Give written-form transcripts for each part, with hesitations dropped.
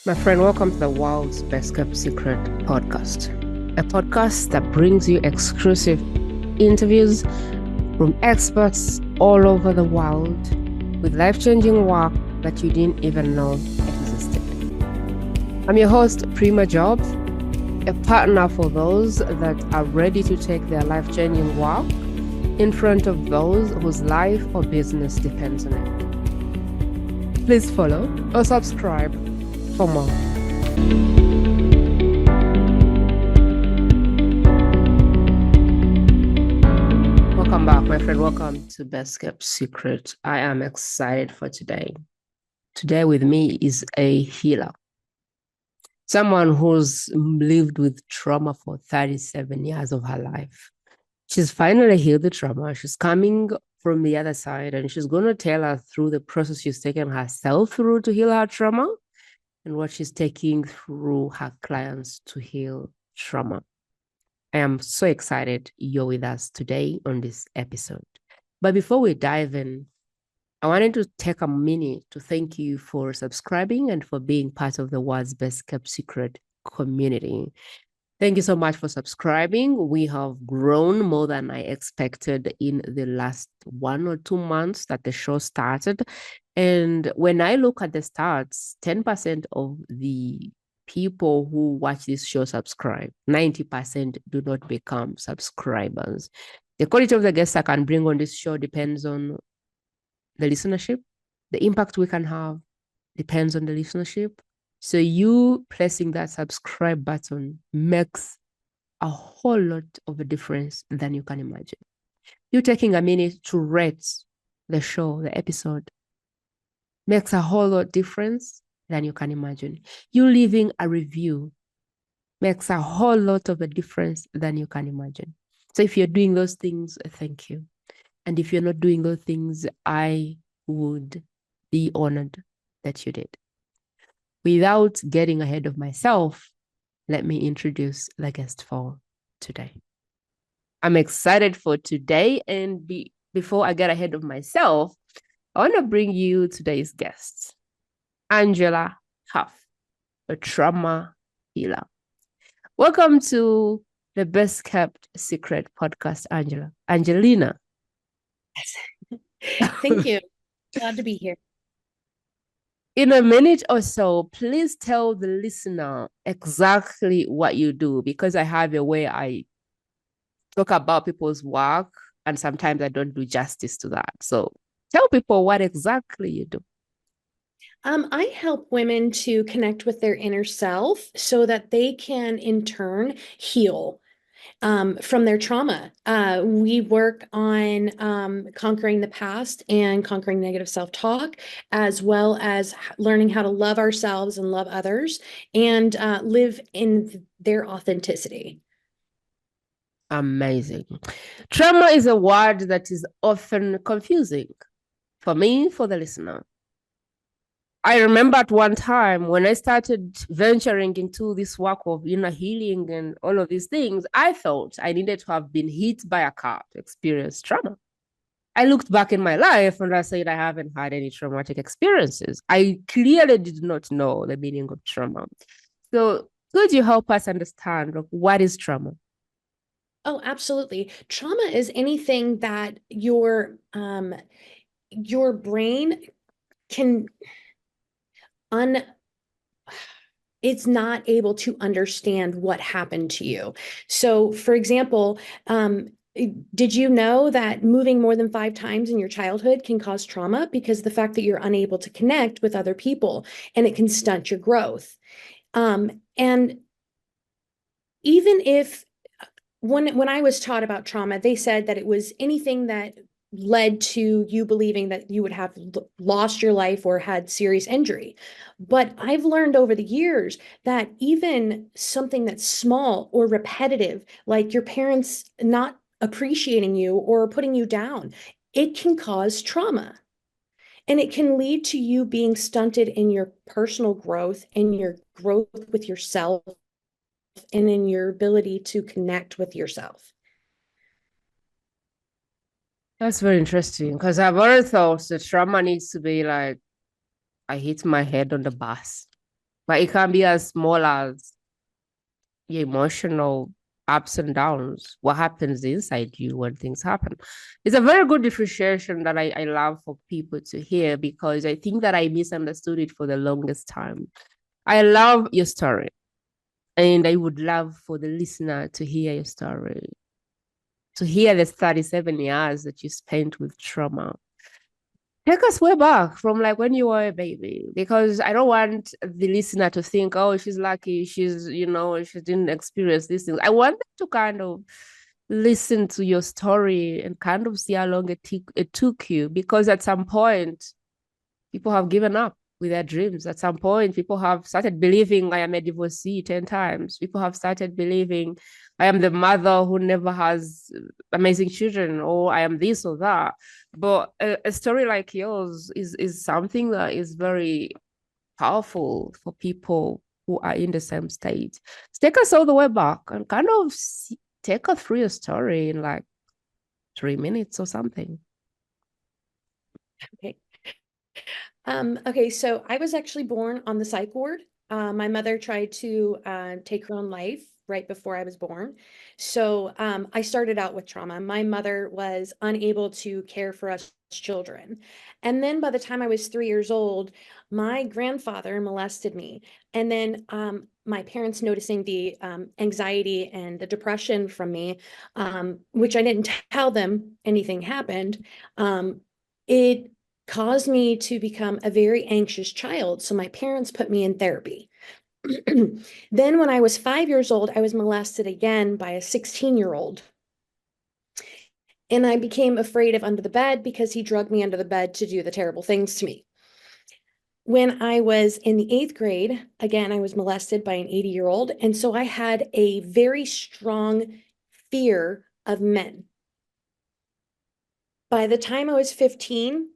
My friend, welcome to the world's best kept secret podcast, a podcast that brings you exclusive interviews from experts all over the world with life-changing work that you didn't even know existed. I'm your host, Prima Jobs, a partner for those that are ready to take their life-changing work in front of those whose life or business depends on it. Please follow or subscribe for more. Welcome back, my friend. Welcome to Best Kept Secret. I am excited for today. Today with me is a healer, someone who's lived with trauma for 37 years of her life. She's finally healed the trauma. She's coming from the other side, and she's going to tell us through the process she's taken herself through to heal her trauma and what she's taking through her clients to heal trauma. I am so excited you're with us today on this episode. But before we dive in, I wanted to take a minute to thank you for subscribing and for being part of the world's best kept secret community. Thank you so much for subscribing. We have grown more than I expected in the last 1 or 2 months that the show started. And when I look at the stats, 10% of the people who watch this show subscribe. 90% do not become subscribers. The quality of the guests I can bring on this show depends on the listenership. The impact we can have depends on the listenership. So you pressing that subscribe button makes a whole lot of a difference than you can imagine. You taking a minute to rate the show, the episode, makes a whole lot difference than you can imagine. You leaving a review makes a whole lot of a difference than you can imagine. So if you're doing those things, thank you. And if you're not doing those things, I would be honored that you did. Without getting ahead of myself, let me introduce the guest for today. I'm excited for today. And before I get ahead of myself, I want to bring you today's guest, Angella Huff, a trauma healer. Welcome to the Best Kept Secret podcast, Angelina. Thank you. Glad to be here. In a minute or so, please tell the listener exactly what you do, because I have a way I talk about people's work and sometimes I don't do justice to that. So tell people what exactly you do. I help women to connect with their inner self so that they can, in turn, heal from their trauma. We work on conquering the past and conquering negative self-talk, as well as learning how to love ourselves and love others and live in their authenticity. Amazing. Trauma is a word that is often confusing for me, for the listener. I remember at one time when I started venturing into this work of inner healing and all of these things, I thought I needed to have been hit by a car to experience trauma. I looked back in my life and I said I haven't had any traumatic experiences. I clearly did not know the meaning of trauma. So could you help us understand, like, what is trauma? Oh, absolutely. Trauma is anything that your brain can it's not able to understand what happened to you. So, for example, did you know that moving more than 5 times in your childhood can cause trauma? Because the fact that you're unable to connect with other people and it can stunt your growth. And even if when I was taught about trauma, they said that it was anything that led to you believing that you would have lost your life or had serious injury. But I've learned over the years that even something that's small or repetitive, like your parents not appreciating you or putting you down, it can cause trauma. And it can lead to you being stunted in your personal growth and your growth with yourself and in your ability to connect with yourself. That's very interesting because I've always thought the trauma needs to be like I hit my head on the bus. But it can be as small as your emotional ups and downs, what happens inside you when things happen. It's a very good differentiation that I love for people to hear, because I think that I misunderstood it for the longest time. I love your story, and I would love for the listener to hear your story, to hear the 37 years that you spent with trauma. Take us way back from like when you were a baby, because I don't want the listener to think, oh, she's lucky, she didn't experience these things. I want them to kind of listen to your story and kind of see how long it took you, because at some point, people have given up with their dreams. At some point, people have started believing I am a divorcee 10 times. People have started believing I am the mother who never has amazing children, or I am this or that. But a story like yours is something that is very powerful for people who are in the same state. Take us all the way back and kind of take us through your story in like 3 minutes or something. Okay. Okay, so I was actually born on the psych ward. My mother tried to take her own life right before I was born. So I started out with trauma. My mother was unable to care for us children. And then by the time I was 3 years old, my grandfather molested me. And then my parents noticing the anxiety and the depression from me, which I didn't tell them anything happened, it caused me to become a very anxious child. So my parents put me in therapy. Then when I was 5 years old, I was molested again by a 16-year-old. And I became afraid of under the bed because he drugged me under the bed to do the terrible things to me. When I was in the 8th grade, again, I was molested by an 80-year-old. And so I had a very strong fear of men. By the time I was 15,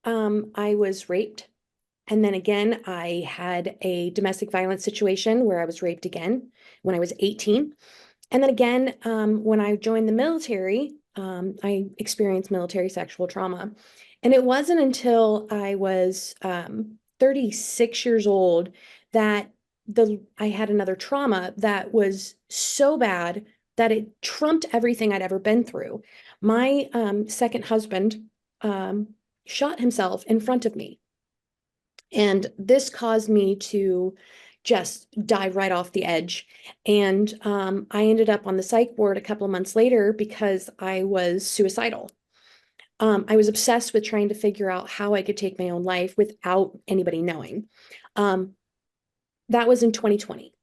I was raped. And then again, I had a domestic violence situation where I was raped again when I was 18. And then again, when I joined the military, I experienced military sexual trauma. And it wasn't until I was 36 years old that I had another trauma that was so bad that it trumped everything I'd ever been through. My second husband shot himself in front of me. And this caused me to just dive right off the edge. And I ended up on the psych ward a couple of months later because I was suicidal. I was obsessed with trying to figure out how I could take my own life without anybody knowing. That was in 2020.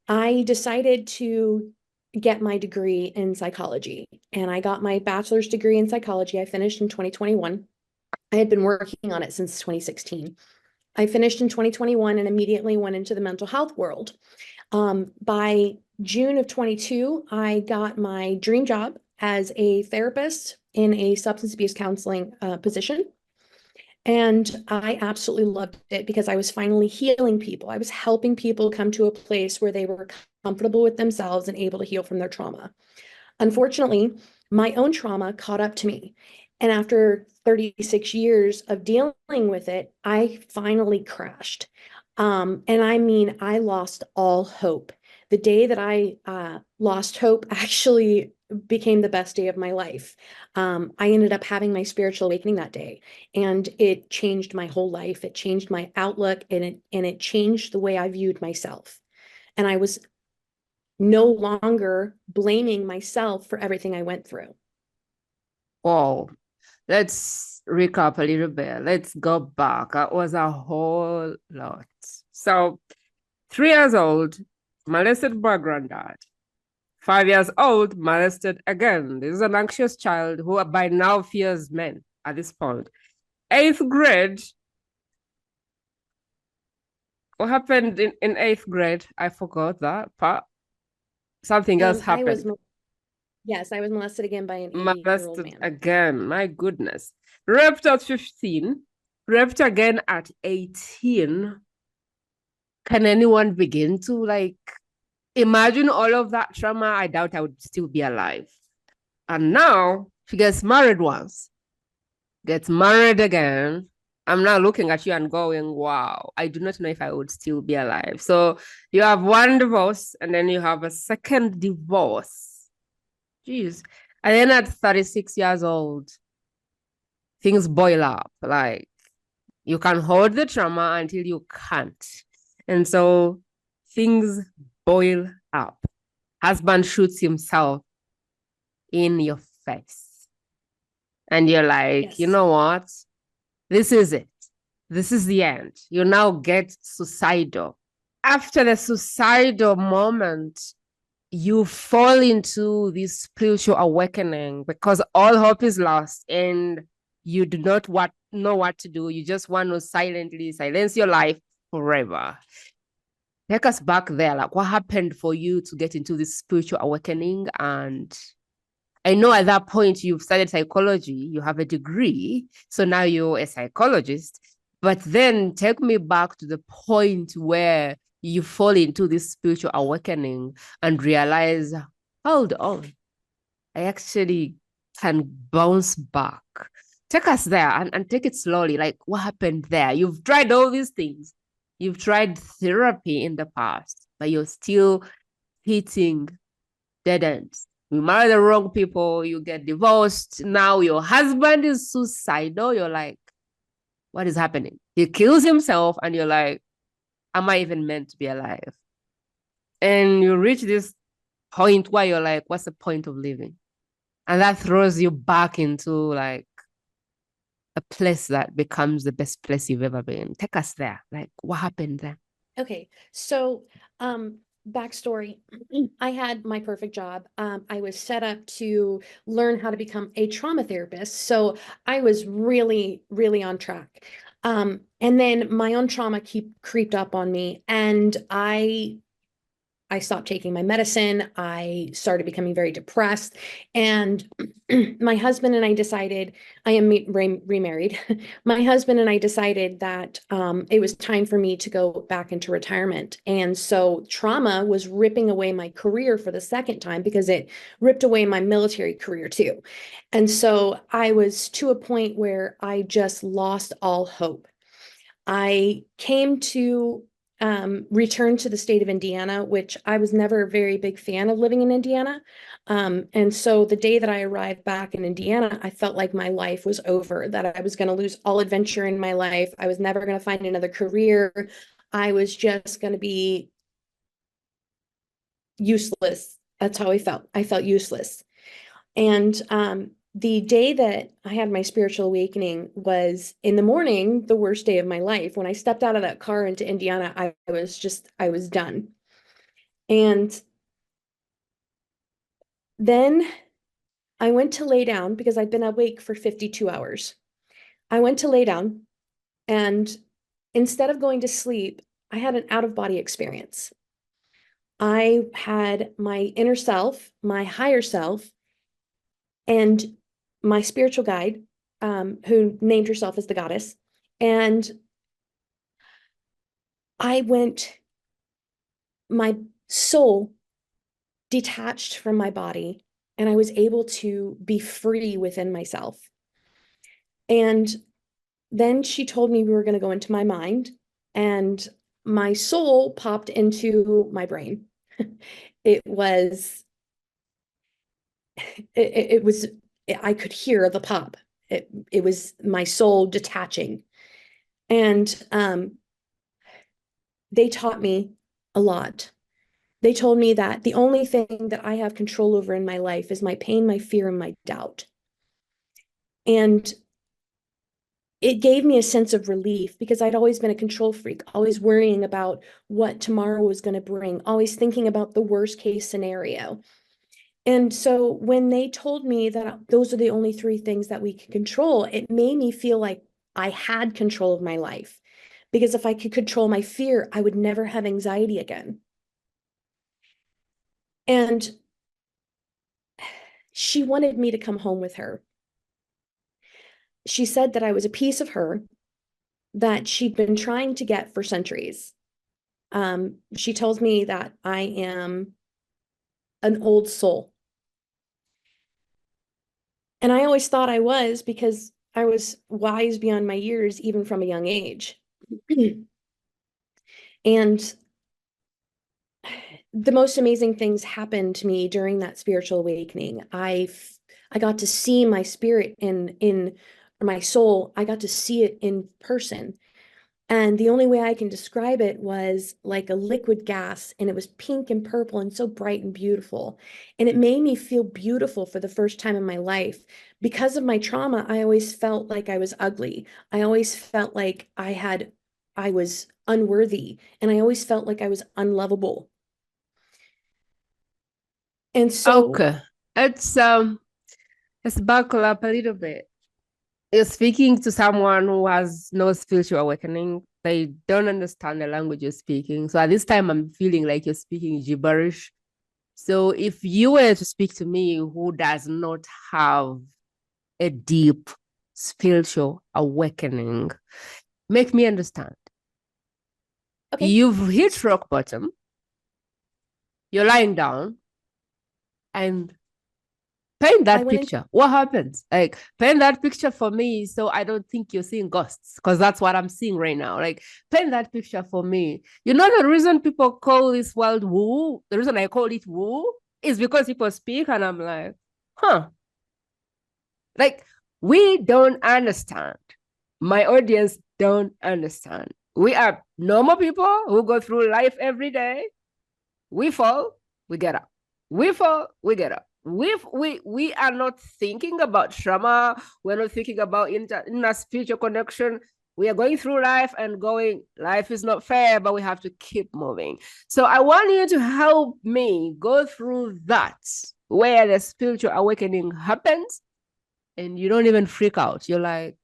I decided to get my degree in psychology, and I got my bachelor's degree in psychology. I finished in 2021. I had been working on it since 2016. I finished in 2021 and immediately went into the mental health world. By June of 22, I got my dream job as a therapist in a substance abuse counseling position. And I absolutely loved it because I was finally healing people. I was helping people come to a place where they were comfortable with themselves and able to heal from their trauma. Unfortunately, my own trauma caught up to me. And after 36 years of dealing with it, I finally crashed. And I mean, I lost all hope. The day that I lost hope actually became the best day of my life. I ended up having my spiritual awakening that day, and it changed my whole life. It changed my outlook, and it changed the way I viewed myself. And I was no longer blaming myself for everything I went through. Wow. Let's recap a little bit. Let's go back. That was a whole lot. So, 3 years old, molested by granddad. 5 years old, molested again. This is an anxious child who by now fears men at this point. 8th grade, what happened in 8th grade? I forgot that part. Something else happened. Yes, I was molested again by an 80-year-old Molested man. again. My goodness. Raped at 15, raped again at 18. Can anyone begin to like imagine all of that trauma? I doubt I would still be alive. And now she gets married once, gets married again, I'm now looking at you and going, wow, I do not know if I would still be alive. So you have one divorce and then you have a second divorce. Jeez. And then at 36 years old, things boil up. Like you can hold the trauma until you can't. And so things boil up. Husband shoots himself in your face. And you're like, you Yes. know what? This is it. This is the end. You now get suicidal. After the suicidal moment, you fall into this spiritual awakening because all hope is lost and you do not know what to do. You just want to silently silence your life forever. Take us back there. Like, what happened for you to get into this spiritual awakening? And I know at that point you've studied psychology, you have a degree, so now you're a psychologist. But then take me back to the point where you fall into this spiritual awakening and realize, hold on, I actually can bounce back. Take us there and take it slowly. Like, what happened there? You've tried all these things. You've tried therapy in the past, but you're still hitting dead ends. You marry the wrong people, you get divorced. Now your husband is suicidal. You're like, what is happening? He kills himself, and you're like, am I even meant to be alive? And you reach this point where you're like, what's the point of living? And that throws you back into like a place that becomes the best place you've ever been. Take us there. Like, what happened there? Okay. So, backstory, I had my perfect job. I was set up to learn how to become a trauma therapist. So I was really, really on track. And then my own trauma creeped up on me, and I stopped taking my medicine. I started becoming very depressed. And my husband and I decided, I am remarried. My husband and I decided that it was time for me to go back into retirement. And so trauma was ripping away my career for the second time because it ripped away my military career too. And so I was to a point where I just lost all hope. I came to return to the state of Indiana, which I was never a very big fan of living in Indiana. And so the day that I arrived back in Indiana, I felt like my life was over, that I was going to lose all adventure in my life. I was never going to find another career. I was just going to be useless. That's how I felt. I felt useless. And the day that I had my spiritual awakening was in the morning, the worst day of my life. When I stepped out of that car into Indiana, I was done. And then I went to lay down because I'd been awake for 52 hours. I went to lay down, and instead of going to sleep, I had an out of body experience. I had my inner self, my higher self, and my spiritual guide, who named herself as the goddess. And my soul detached from my body, and I was able to be free within myself. And then she told me we were going to go into my mind, and my soul popped into my brain. It was, it was, I could hear the pop. It was my soul detaching. And they taught me a lot. They told me that the only thing that I have control over in my life is my pain, my fear, and my doubt. And it gave me a sense of relief because I'd always been a control freak, always worrying about what tomorrow was going to bring, always thinking about the worst case scenario. And so when they told me that those are the only three things that we can control, it made me feel like I had control of my life. Because if I could control my fear, I would never have anxiety again. And she wanted me to come home with her. She said that I was a piece of her that she'd been trying to get for centuries. She tells me that I am an old soul. And I always thought I was because I was wise beyond my years, even from a young age. And the most amazing things happened to me during that spiritual awakening. I got to see my spirit in my soul. I got to see it in person. And the only way I can describe it was like a liquid gas, and it was pink and purple and so bright and beautiful. And it made me feel beautiful for the first time in my life. Because of my trauma, I always felt like I was ugly. I always felt like I was unworthy, and I always felt like I was unlovable. And so, Okay. It's let's buckle up a little bit. You're speaking to someone who has no spiritual awakening. They don't understand the language you're speaking. So at this time, I'm feeling like you're speaking gibberish. So if you were to speak to me who does not have a deep spiritual awakening, make me understand. okay, You've hit rock bottom, you're lying down, and paint I that went in. picture. What happens? Like, paint that picture for me so I don't think you're seeing ghosts, because that's what I'm seeing right now. Like, paint that picture for me. You know, the reason people call this world woo, the reason I call it woo is because people speak and I'm like, huh. Like, we don't understand. My audience don't understand. We are normal people who go through life every day. We fall, we get up. We fall, we get up. We are not thinking about trauma. We're not thinking about inner spiritual connection. We are going through life and going, life is not fair, but we have to keep moving. So I want you to help me go through that, where the spiritual awakening happens and you don't even freak out. You're like,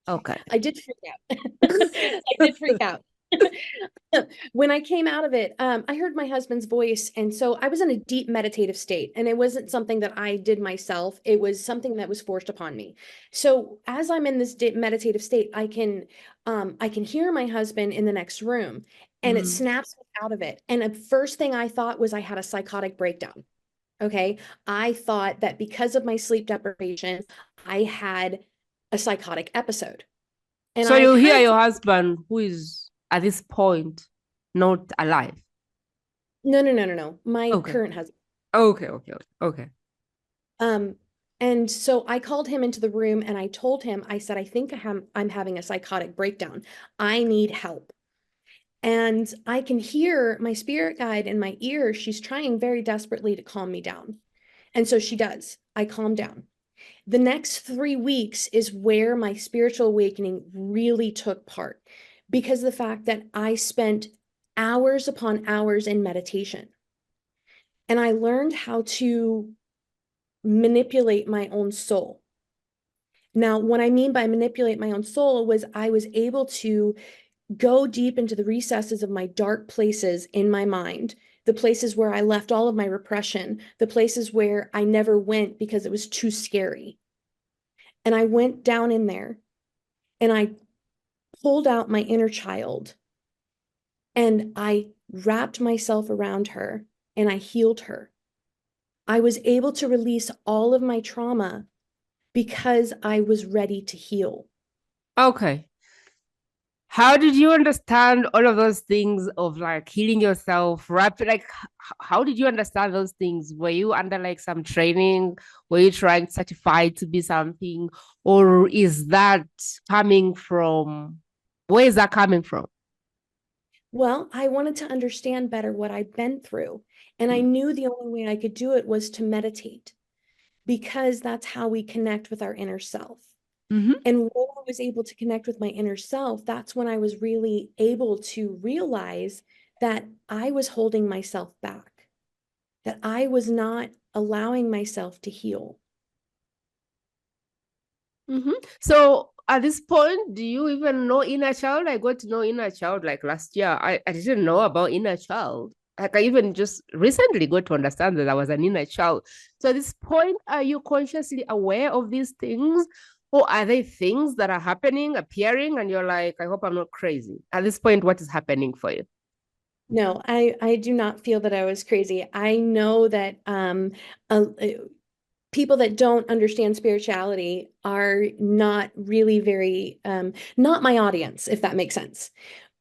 okay. I did freak out. I did freak out. When I came out of it, I heard my husband's voice. And so I was in a deep meditative state. And it wasn't something that I did myself, it was something that was forced upon me. So as I'm in this deep meditative state, I can hear my husband in the next room, and it Mm. snaps me out of it. And the first thing I thought was I had a psychotic breakdown. Okay. I thought that because of my sleep deprivation, I had a psychotic episode. And So I you hear had your to, husband who is at this point not alive. no, no, no, no, no. My Okay. current husband. Okay. Um, and so I called him into the room and I told him, I said, I think I'm having a psychotic breakdown. I need help. And I can hear my spirit guide in my ear. She's trying very desperately to calm me down. And so she does. I calm down. The next 3 weeks is where my spiritual awakening really took part, because of the fact that I spent hours upon hours in meditation. And I learned how to manipulate my own soul. Now, what I mean by manipulate my own soul was I was able to go deep into the recesses of my dark places in my mind, the places where I left all of my repression, the places where I never went because it was too scary. And I went down in there and I pulled out my inner child and I wrapped myself around her and I healed her. I was able to release all of my trauma because I was ready to heal. Okay. How did you understand all of those things of like healing yourself, rapid? Like, how did you understand those things? Were you under like some training? Were you trying certified to be something? Or is that coming from, where is that coming from? Well, I wanted to understand better what I'd been through. And I knew the only way I could do it was to meditate, because that's how we connect with our inner self. Mm-hmm. And when I was able to connect with my inner self, that's when I was really able to realize that I was holding myself back, that I was not allowing myself to heal. Mm-hmm. So at this point, do you even know inner child? I got to know inner child like last year. I didn't know about inner child. Like I even just recently got to understand that I was an inner child. So at this point, are you consciously aware of these things? Or are they things that are happening, appearing, and you're like, I hope I'm not crazy? At this point, what is happening for you? No, I do not feel that I was crazy. I know that people that don't understand spirituality are not really very, not my audience, if that makes sense.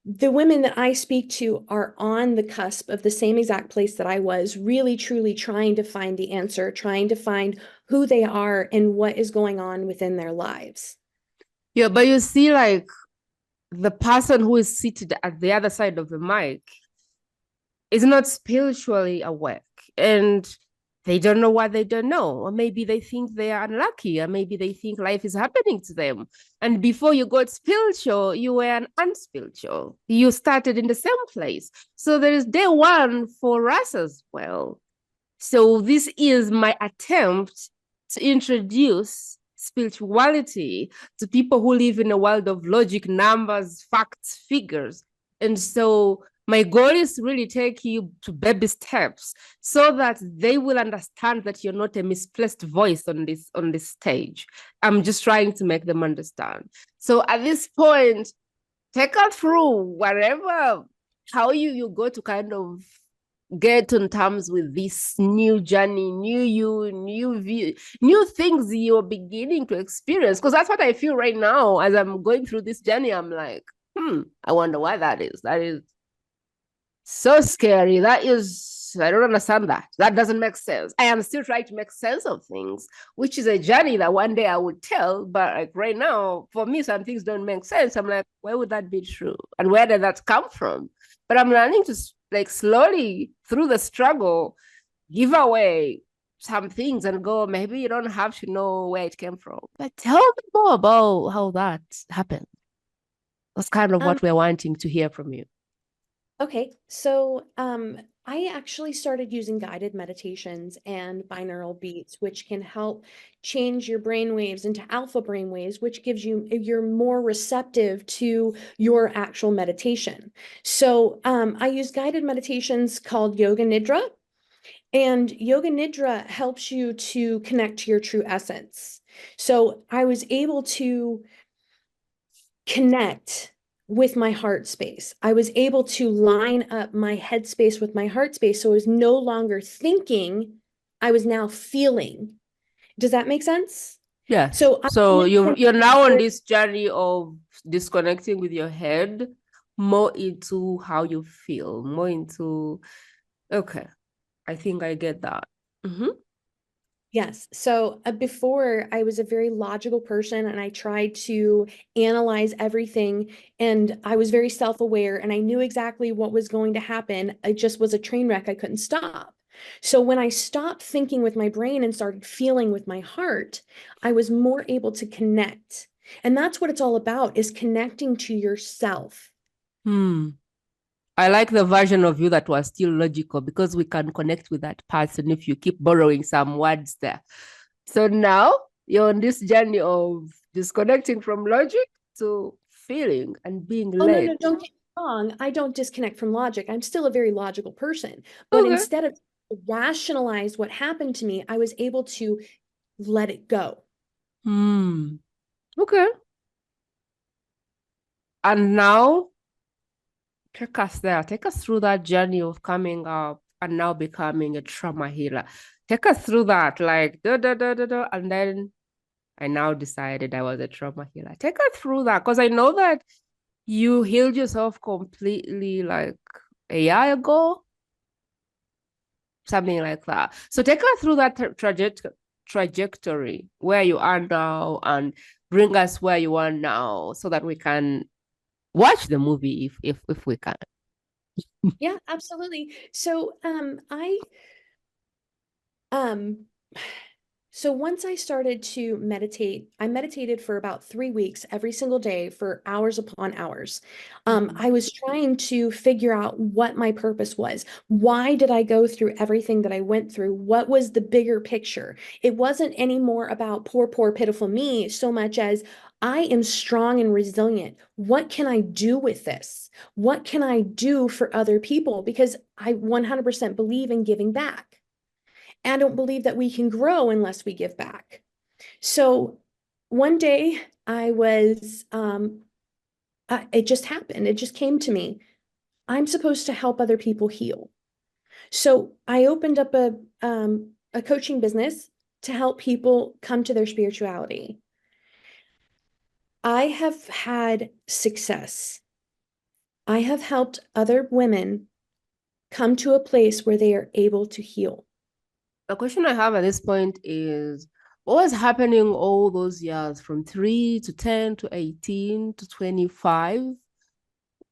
The women that I speak to are on the cusp of the same exact place that I was, really truly trying to find the answer, trying to find who they are and what is going on within their lives. Yeah, but you see, like the person who is seated at the other side of the mic is not spiritually awake, and they don't know what they don't know, or maybe they think they are unlucky, or maybe they think life is happening to them. And before you got spiritual, you were an unspiritual. You started in the same place. So there is day one for us as well. So this is my attempt to introduce spirituality to people who live in a world of logic, numbers, facts, figures. And so my goal is to really take you to baby steps so that they will understand that you're not a misplaced voice on this stage. I'm just trying to make them understand. So at this point, take us through whatever, how you go to kind of get on terms with this new journey, new you, new view, new things you're beginning to experience. Because that's what I feel right now as I'm going through this journey. I'm like, I wonder why that is. That is so scary. That is, I don't understand that. That doesn't make sense. I am still trying to make sense of things, which is a journey that one day I would tell. But like right now, for me, some things don't make sense. I'm like, why would that be true? And where did that come from? But I'm learning to like slowly through the struggle, give away some things and go, maybe you don't have to know where it came from. But tell me more about how that happened. That's kind of Um, what we're wanting to hear from you. okay, so I actually started using guided meditations and binaural beats, which can help change your brain waves into alpha brain waves, which gives you're more receptive to your actual meditation. So I use guided meditations called Yoga Nidra, and Yoga Nidra helps you to connect to your true essence. So I was able to connect with my heart space. I was able to line up my head space with my heart space. So I was no longer thinking, I was now feeling. Does that make sense? Yes. So I So went from you're now on this journey of disconnecting with your head, more into how you feel, more into okay. I think I get that. Mm-hmm. Yes. So before I was a very logical person and I tried to analyze everything and I was very self-aware and I knew exactly what was going to happen. It just was a train wreck. I couldn't stop. So when I stopped thinking with my brain and started feeling with my heart, I was more able to connect. And that's what it's all about, is connecting to yourself. Hmm. I like the version of you that was still logical because we can connect with that person if you keep borrowing some words there. So now you're on this journey of disconnecting from logic to feeling and being Oh, no, led. no, don't get me wrong. I don't disconnect from logic. I'm still a very logical person. But Okay. instead of rationalize what happened to me, I was able to let it go. Hmm. Okay. And now take us there. Take us through that journey of coming up and now becoming a trauma healer. Take us through that, like da da da da da, and then I now decided I was a trauma healer. Take us through that because I know that you healed yourself completely like a year ago, something like that. So take us through that trajectory where you are now and bring us where you are now so that we can watch the movie if we can. Yeah, absolutely. So um So once I started to meditate, I meditated for about 3 weeks every single day for hours upon hours. Mm. I was trying to figure out what my purpose was. Why did I go through everything that I went through? What was the bigger picture? It wasn't any more about poor, poor, pitiful me so much as I am strong and resilient. What can I do with this? What can I do for other people? Because I 100% believe in giving back. And I don't believe that we can grow unless we give back. So one day I was, it just happened. It just came to me. I'm supposed to help other people heal. So I opened up a coaching business to help people come to their spirituality. I have had success. I have helped other women come to a place where they are able to heal. The question I have at this point is, what was happening all those years from 3 to 10 to 18 to 25?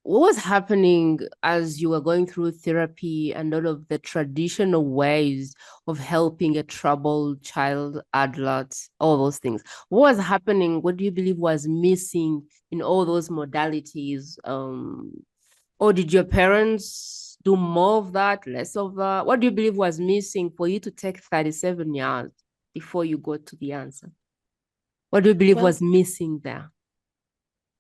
What was happening as you were going through therapy and all of the traditional ways of helping a troubled child, adult, all those things? What was happening? What do you believe was missing in all those modalities? Or did your parents do more of that, less of that? What do you believe was missing for you to take 37 years before you got to the answer? What do you believe Well, was missing there?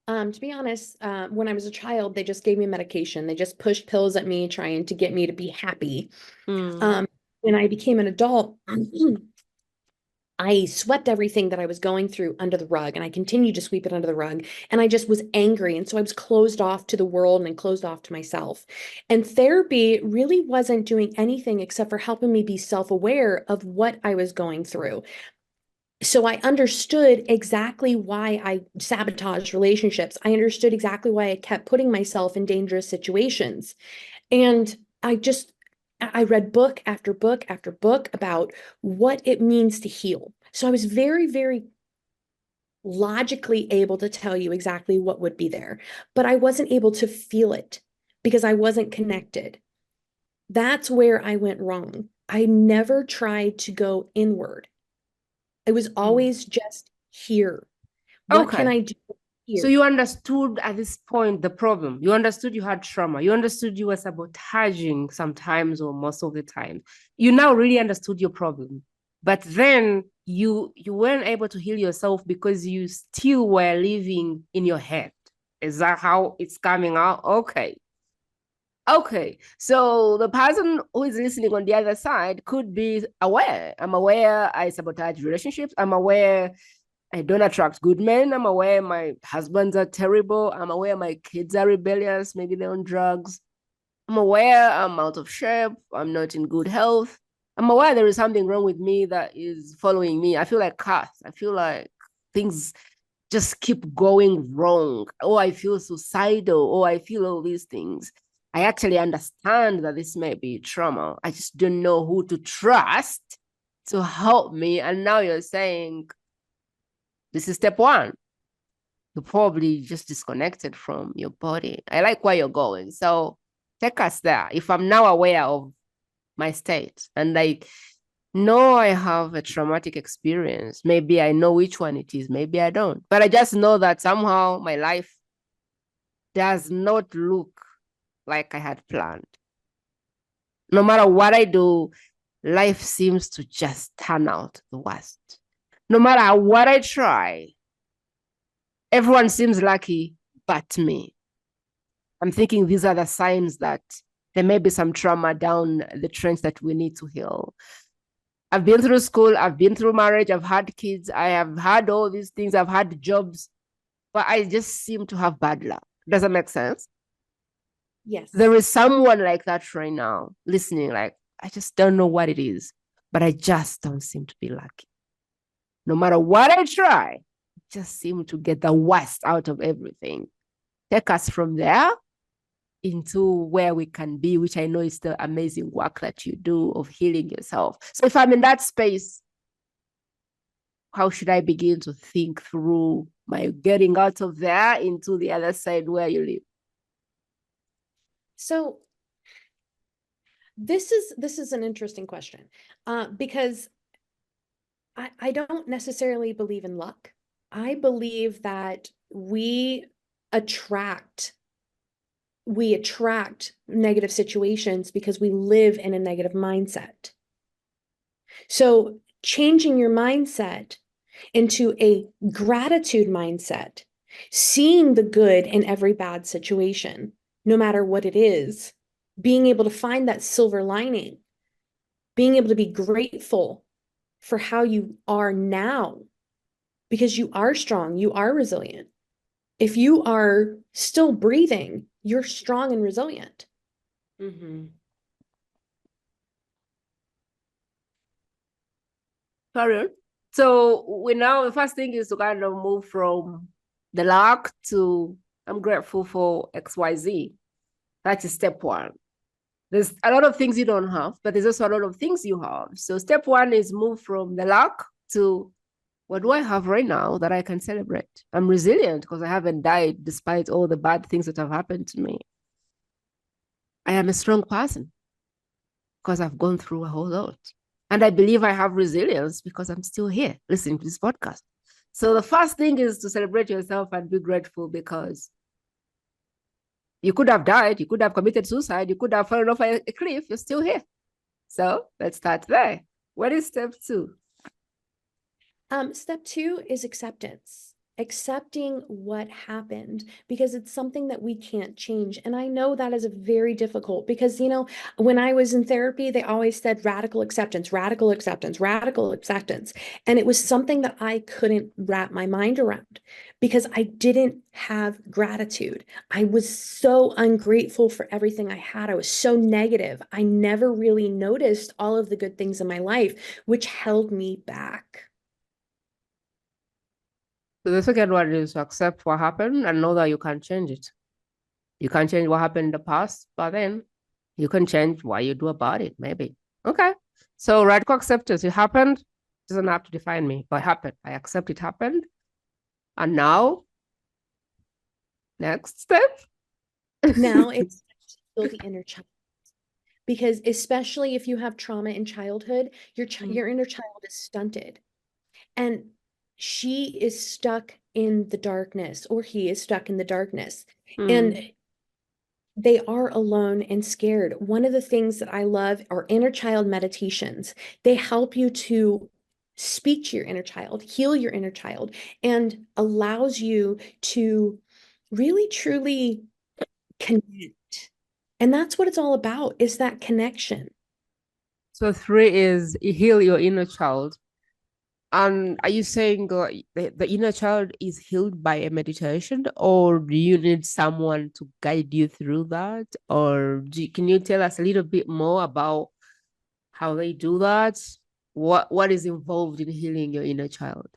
to be honest, when I was a child, they just gave me medication. They just pushed pills at me, trying to get me to be happy. Mm. When I became an adult, I swept everything that I was going through under the rug, and I continued to sweep it under the rug. And I just was angry. And so I was closed off to the world and closed off to myself. And therapy really wasn't doing anything except for helping me be self-aware of what I was going through. So I understood exactly why I sabotaged relationships. I understood exactly why I kept putting myself in dangerous situations. And I read book after book after book about what it means to heal. So I was very, very logically able to tell you exactly what would be there, but I wasn't able to feel it because I wasn't connected. That's where I went wrong. I never tried to go inward. I was Mm. always just here. What can Okay. I do So here? you understood at this point the problem. You understood you had trauma. You understood you were sabotaging sometimes or most of the time. You now really understood your problem. But then you weren't able to heal yourself because you still were living in your head. Is that how it's coming out? Okay. Okay. So the person who is listening on the other side could be aware. I'm aware I sabotage relationships. I'm aware I don't attract good men. I'm aware my husbands are terrible. I'm aware my kids are rebellious. Maybe they're on drugs. I'm aware I'm out of shape. I'm not in good health. I'm aware there is something wrong with me that is following me. I feel like cursed. I feel like things just keep going wrong. Oh, I feel suicidal. Oh, I feel all these things. I actually understand that this may be trauma. I just don't know who to trust to help me. And now you're saying this is step one. You're probably just disconnected from your body. I like where you're going. So take us there. If I'm now aware of my state and I know I have a traumatic experience, maybe I know which one it is, maybe I don't. But I just know that somehow my life does not look like I had planned. No matter what I do, life seems to just turn out the worst. No matter what I try, everyone seems lucky but me. I'm thinking these are the signs that there may be some trauma down the trench that we need to heal. I've been through school, I've been through marriage, I've had kids, I have had all these things, I've had jobs, but I just seem to have bad luck. Does that make sense? There Yes. is someone like that right now listening, like, I just don't know what it is, but I just don't seem to be lucky. No matter what I try, I just seem to get the worst out of everything. Take us from there into where we can be, which I know is the amazing work that you do of healing yourself. So if I'm in that space, how should I begin to think through my getting out of there into the other side where you live? So this is an interesting question, because I don't necessarily believe in luck. I believe that attract we attract negative situations because we live in a negative mindset. So changing your mindset into a gratitude mindset, seeing the good in every bad situation, no matter what it is, being able to find that silver lining, being able to be grateful for how you are now, because you are strong, you are resilient. If you are still breathing, you're strong and resilient. Mm-hmm. Carry on. So we now, the first thing is to kind of move from the lack to I'm grateful for XYZ. That is step one. There's a lot of things you don't have, but there's also a lot of things you have. So step one is move from the lack to what do I have right now that I can celebrate? I'm resilient because I haven't died despite all the bad things that have happened to me. I am a strong person because I've gone through a whole lot. And I believe I have resilience because I'm still here listening to this podcast. So the first thing is to celebrate yourself and be grateful because you could have died, you could have committed suicide, you could have fallen off a cliff, you're still here. So let's start there. What is step two? Step two is acceptance. Accepting what happened because it's something that we can't change. And I know that is very difficult because, when I was in therapy, they always said radical acceptance, radical acceptance, radical acceptance. And it was something that I couldn't wrap my mind around because I didn't have gratitude. I was so ungrateful for everything I had. I was so negative. I never really noticed all of the good things in my life, which held me back. So the second one is to accept what happened and know that you can't change it. You can't change what happened in the past, but then you can change what you do about it, maybe. Okay. So radical acceptance, it happened, doesn't have to define me, but it happened. I accept it happened. And now, next step. Now it's still the inner child. Because especially if you have trauma in childhood, your inner child is stunted. And she is stuck in the darkness, or he is stuck in the darkness. And they are alone and scared. One of the things that I love are inner child meditations. They help you to speak to your inner child, heal your inner child, and allows you to really truly connect. And that's what it's all about, is that connection. So three is heal your inner child. And are you saying the inner child is healed by a meditation, or do you need someone to guide you through that? Or can you tell us a little bit more about how they do that? What is involved in healing your inner child?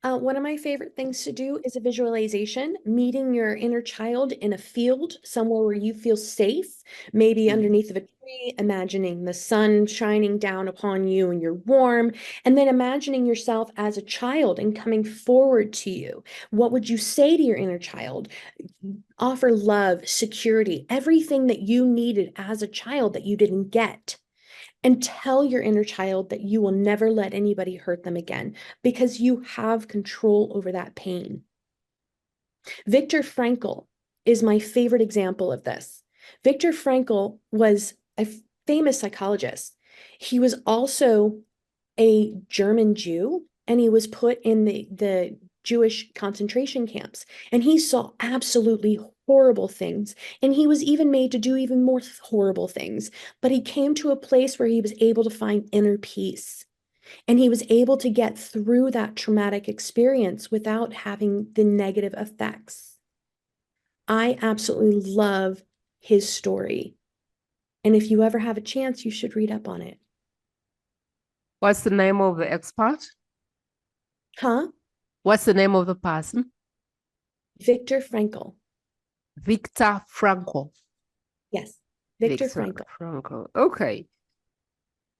One of my favorite things to do is a visualization, meeting your inner child in a field, somewhere where you feel safe, maybe underneath of a tree, imagining the sun shining down upon you and you're warm, and then imagining yourself as a child and coming forward to you. What would you say to your inner child? Offer love, security, everything that you needed as a child that you didn't get. And tell your inner child that you will never let anybody hurt them again because you have control over that pain. Viktor Frankl is my favorite example of this. Viktor Frankl was a famous psychologist. He was also a German Jew, and he was put in the Jewish concentration camps. And he saw absolutely horrible things. And he was even made to do even more horrible things. But he came to a place where he was able to find inner peace. And he was able to get through that traumatic experience without having the negative effects. I absolutely love his story. And if you ever have a chance, you should read up on it. What's the name of the expert? Huh? What's the name of the person? Viktor Frankl. Viktor Frankl. Yes, Viktor Frankl. Frankl. Okay.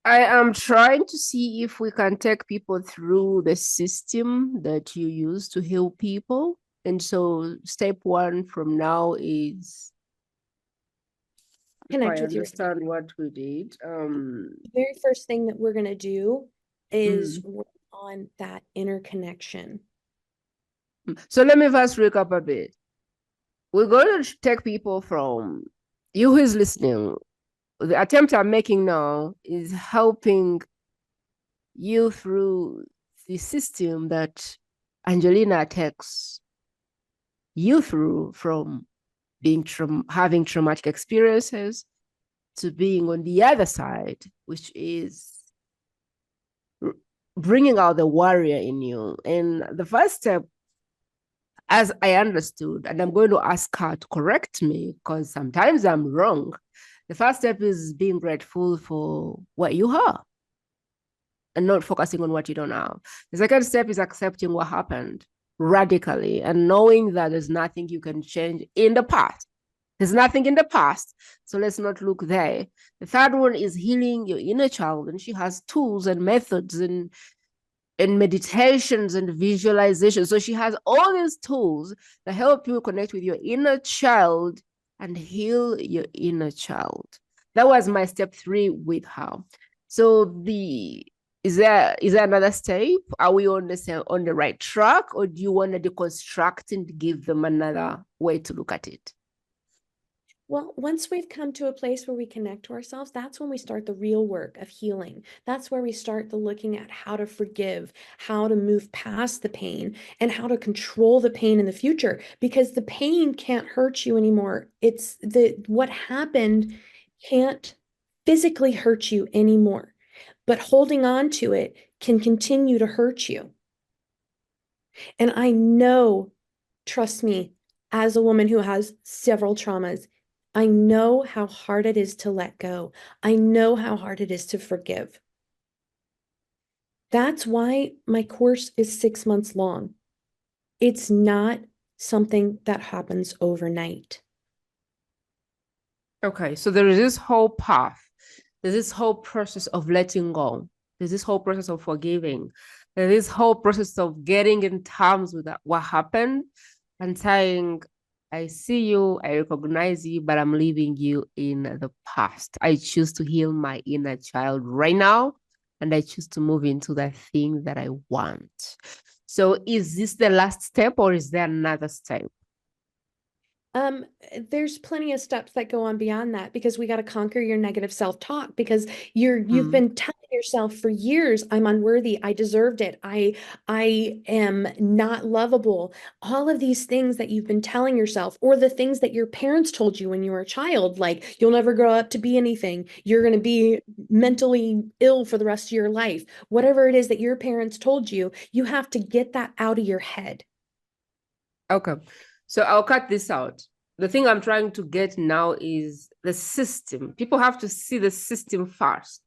I am trying to see if we can take people through the system that you use to heal people. And so step one from now is Connect I with your. understand what we did. The very first thing that we're going to do is work on that interconnection. So let me first recap a bit. We're going to take people from you who is listening. The attempt I'm making now is helping you through the system that Angelina takes you through, from being having traumatic experiences to being on the other side, which is bringing out the warrior in you. And the first step, as I understood, and I'm going to ask her to correct me because sometimes I'm wrong. The first step is being grateful for what you have. and not focusing on what you don't have. The second step is accepting what happened radically and knowing that there's nothing you can change in the past. There's nothing in the past, so let's not look there. The third one is healing your inner child, and she has tools and methods and meditations and visualization. So she has all these tools that help you connect with your inner child and heal your inner child. That was my step 3 with her. So is there another step? Are we on the right track, or do you want to deconstruct and give them another way to look at it? Well, once we've come to a place where we connect to ourselves, that's when we start the real work of healing. That's where we start the looking at how to forgive, how to move past the pain, and how to control the pain in the future, because the pain can't hurt you anymore. It's what happened can't physically hurt you anymore, but holding on to it can continue to hurt you. And I know, trust me, as a woman who has several traumas, I know how hard it is to let go. I know how hard it is to forgive. That's why my course is 6 months long. It's not something that happens overnight. Okay, so there is this whole path. There's this whole process of letting go. There's this whole process of forgiving. There's this whole process of getting in terms with what happened and saying, I see you, I recognize you, but I'm leaving you in the past. I choose to heal my inner child right now, and I choose to move into the thing that I want. So is this the last step, or is there another step? There's plenty of steps that go on beyond that, because we got to conquer your negative self-talk, because you've been telling yourself for years, I'm unworthy, I deserved it, I am not lovable. All of these things that you've been telling yourself, or the things that your parents told you when you were a child, like you'll never grow up to be anything, you're going to be mentally ill for the rest of your life. Whatever it is that your parents told you, you have to get that out of your head. Okay. So I'll cut this out. The thing I'm trying to get now is the system. People have to see the system first.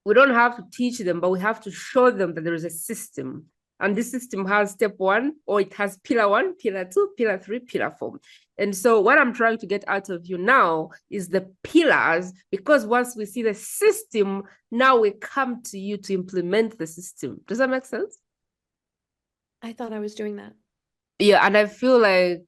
We don't have to teach them, but we have to show them that there is a system. And this system has step 1, or it has pillar 1, pillar 2, pillar 3, pillar 4. And so what I'm trying to get out of you now is the pillars, because once we see the system, now we come to you to implement the system. Does that make sense? I thought I was doing that. Yeah, and I feel like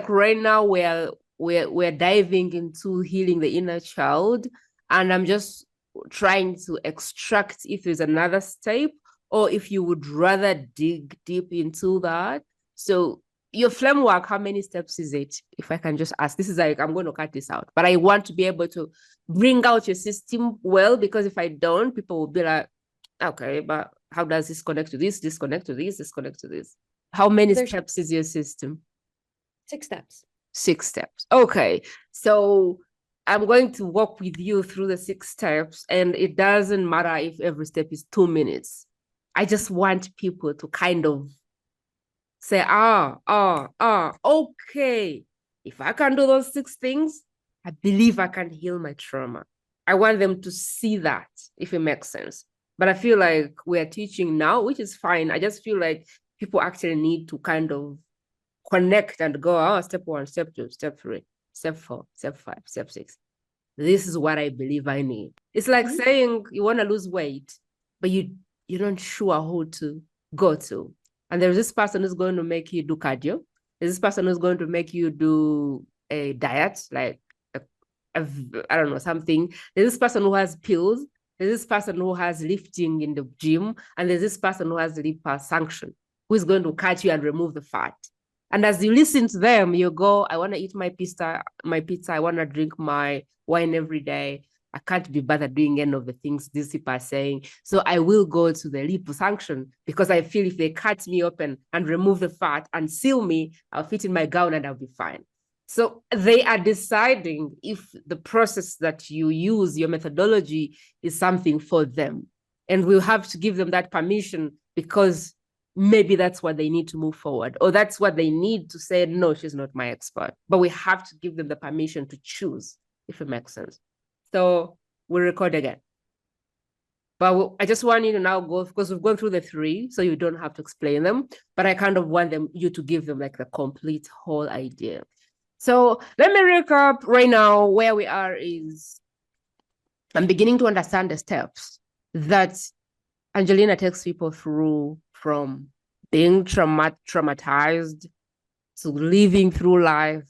right now we're diving into healing the inner child, and I'm just trying to extract if there's another step, or if you would rather dig deep into that. So your flame work, how many steps is it? If I can just ask, this is like, I'm going to cut this out, but I want to be able to bring out your system well, because if I don't, people will be like, okay, but how does this connect to this? This connect to this? This connect to this? How many steps is your system? 6 steps. 6 steps. Okay. So I'm going to walk with you through the 6 steps, and it doesn't matter if every step is 2 minutes. I just want people to kind of say, okay. If I can do those 6 things, I believe I can heal my trauma. I want them to see that, if it makes sense. But I feel like we're teaching now, which is fine. I just feel like people actually need to kind of connect and go, step 1, step 2, step 3, step 4, step 5, step 6. This is what I believe I need. It's like saying you want to lose weight, but you're not sure who to go to. And there's this person who's going to make you do cardio. There's this person who's going to make you do a diet, like I don't know, something. There's this person who has pills. There's this person who has lifting in the gym. And there's this person who has liposuction, who is going to cut you and remove the fat. And as you listen to them, you go, I want to eat my pizza. I want to drink my wine every day. I can't be bothered doing any of the things these people are saying. So I will go to the liposuction, because I feel if they cut me open and remove the fat and seal me, I'll fit in my gown and I'll be fine. So they are deciding if the process that you use, your methodology, is something for them. And we'll have to give them that permission, because maybe that's what they need to move forward, or that's what they need to say, no, she's not my expert. But we have to give them the permission to choose, if it makes sense. So we'll record again. But I just want you to now go, because we've gone through the three, so you don't have to explain them. But I kind of want you to give them like the complete whole idea. So let me recap right now. Where we are is I'm beginning to understand the steps that Angelina takes people through, from being traumatized to living through life,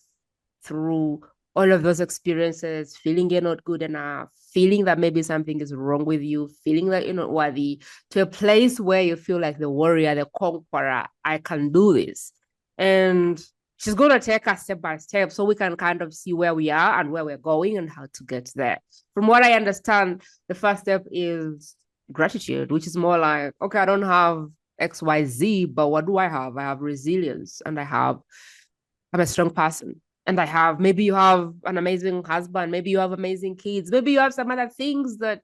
through all of those experiences, feeling you're not good enough, feeling that maybe something is wrong with you, feeling that you're not worthy, to a place where you feel like the warrior, the conqueror, I can do this. And she's going to take us step by step so we can kind of see where we are and where we're going and how to get there. From what I understand, the first step is gratitude, which is more like, okay, I don't have XYZ, but what do I have? I have resilience, and I'm a strong person. And maybe you have an amazing husband, maybe you have amazing kids, maybe you have some other things that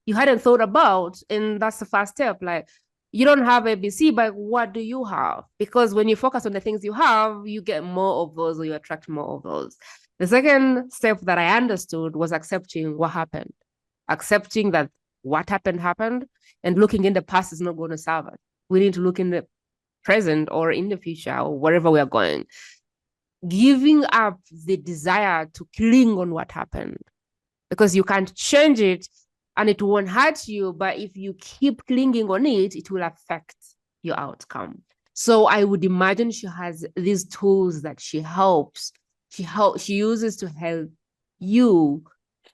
you hadn't thought about. And that's the first step. Like, you don't have ABC, but what do you have? Because when you focus on the things you have, you get more of those, or you attract more of those. The second step that I understood was accepting what happened, accepting that what happened, and looking in the past is not going to serve us. We need to look in the present or in the future or wherever we are going. Giving up the desire to cling on what happened, because you can't change it and it won't hurt you. But if you keep clinging on it, it will affect your outcome. So I would imagine she has these tools that she uses to help you